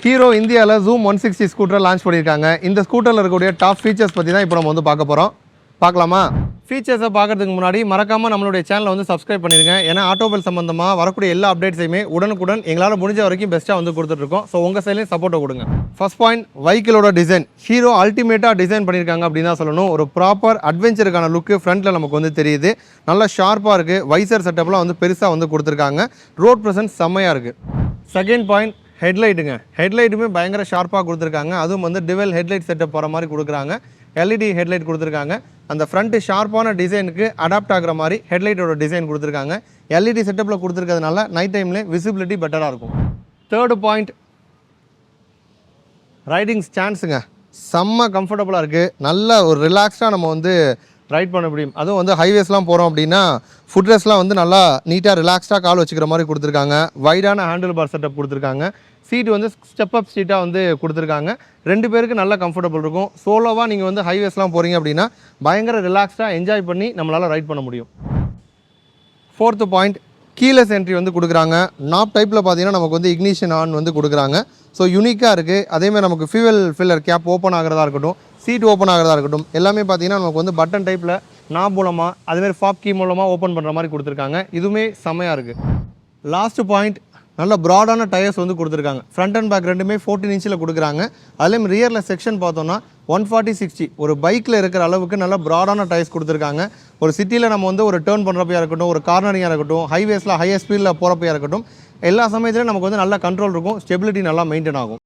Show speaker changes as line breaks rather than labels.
Hero இந்தியாவில் zoom 160 ஸ்கூட்டரை launch பண்ணியிருக்காங்க. இந்த ஸ்கூட்டரில் இருக்கக்கூடிய டாப் ஃபீச்சர்ஸ் பற்றி தான் இப்போ நம்ம வந்து பார்க்க போகிறோம். பார்க்கலாமா? ஃபீச்சர்ஸை பார்க்குறதுக்கு முன்னாடி மறக்காமல் நம்மளுடைய சேனலை வந்து சப்ஸ்கிரைப் பண்ணிடுங்க. ஏன்னா ஆட்டோமொபைல் சம்மந்தமாக வரக்கூடிய எல்லா அப்டேட்ஸையுமே உடனுக்குடன் எங்களால் முடிஞ்ச வரைக்கும் பெஸ்ட்டாக வந்து கொடுத்துட்ருக்கோம். ஸோ உங்கள் சைட்லேயும் சப்போர்ட்டை கொடுங்க. ஃபர்ஸ்ட் பாயிண்ட், வெஹிக்கிளோட டிசைன். ஹீரோ அல்டிமேட்டாக டிசைன் பண்ணியிருக்காங்க அப்படின்னு தான் சொல்லணும். ஒரு ப்ராப்பர் அட்வென்ச்சருக்கான லுக்கு ஃப்ரண்ட்டில் நமக்கு வந்து தெரியுது. நல்லா ஷார்ப்பாக இருக்குது. வைசர் செட்டப்லாம் வந்து பெருசாக வந்து கொடுத்துருக்காங்க. ரோட் ப்ரெசன்ஸ் செம்மையாக இருக்குது. Second point, ஹெட்லைட்டுங்க. ஹெட்லைட்டுமே பயங்கர ஷார்ப்பாக கொடுத்துருக்காங்க. அதுவும் வந்து டிவெல் ஹெட்லைட் செட்டப் போகிற மாதிரி கொடுக்குறாங்க. எல்இடி ஹெட்லைட் கொடுத்துருக்காங்க. அந்த ஃப்ரண்ட்டு ஷார்ப்பான டிசைனுக்கு அடாப்ட் ஆகிற மாதிரி ஹெட்லைட்டோட டிசைன் கொடுத்துருக்காங்க. எல்இடி செட்டப்பில் கொடுத்துருக்கிறதுனால நைட் டைம்லேயே விசிபிலிட்டி பெட்டராக இருக்கும். தேர்டு பாயிண்ட், ரைடிங் ஸ்டாண்ட்ஸுங்க. செம்ம கம்ஃபர்டபுளாக இருக்குது. நல்ல ஒரு ரிலாக்ஸ்டாக நம்ம வந்து ரைட் பண்ண முடியும். அதுவும் வந்து ஹைவேஸ்லாம் போகிறோம் அப்படின்னா ஃபுட்ரெஸ்லாம் வந்து நல்லா நீட்டாக ரிலாக்ஸ்டாக கால் வச்சுக்கிற மாதிரி கொடுத்துருக்காங்க. வைடான ஹேண்டில் பார் செட்டப் கொடுத்துருக்காங்க. சீட்டு வந்து ஸ்டெப் அப் சீட்டாக வந்து கொடுத்துருக்காங்க. 2 பேருக்கு நல்ல கம்ஃபர்டபுள் இருக்கும். சோலோவாக நீங்கள் வந்து ஹைவேஸ்லாம் போகிறீங்க அப்படின்னா பயங்கர ரிலாக்ஸ்டாக என்ஜாய் பண்ணி நம்மளால் ரைட் பண்ண முடியும். ஃபோர்த்து பாயிண்ட், கீலெஸ் என்ட்ரி வந்து கொடுக்குறாங்க. நாப் டைப்பில் பார்த்தீங்கன்னா நமக்கு வந்து இக்னிஷன் ஆன் வந்து கொடுக்குறாங்க. ஸோ யூனிக்காக இருக்குது. அதேமாதிரி நமக்கு ஃபியூவல் ஃபில்லர் கேப் ஓப்பன் ஆகிறதா இருக்கட்டும், சீட் ஓப்பன் ஆகிறதா இருக்கட்டும், எல்லாமே பார்த்தீங்கன்னா நமக்கு வந்து பட்டன் டைப்பில் நாப் மூலமாக அதேமாதிரி ஃபாப் கீ மூலமாக ஓப்பன் பண்ணுற மாதிரி கொடுத்துருக்காங்க. இதுவுமே செம்மையாக இருக்குது. லாஸ்ட்டு பாயிண்ட், நல்ல ப்ராடான டயர்ஸ் வந்து கொடுத்துருக்காங்க. ஃப்ரண்ட் அண்ட் பேக் ரெண்டுமே 14 இன்ச்சில் கொடுக்குறாங்க. அதுலேயும் ரியரில் செக்ஷன் பார்த்தோன்னா 140/60 ஒரு பைக்கில் இருக்கிற அளவுக்கு நல்ல ப்ராடான டயர்ஸ் கொடுத்துருக்காங்க. ஒரு சிட்டியில் நம்ம வந்து ஒரு டேர்ன் பண்ணுறப்பையாக இருக்கட்டும், ஒரு கார்னரிங்காக இருக்கட்டும், ஹைவேஸில் ஹையர் ஸ்பீடில் போகிறப்பையாக இருக்கட்டும், எல்லா சமயத்துலையும் நமக்கு வந்து நல்ல கண்ட்ரோல் இருக்கும். ஸ்டெபிலிட்டி நல்லா மெயின்டைன் ஆகும்.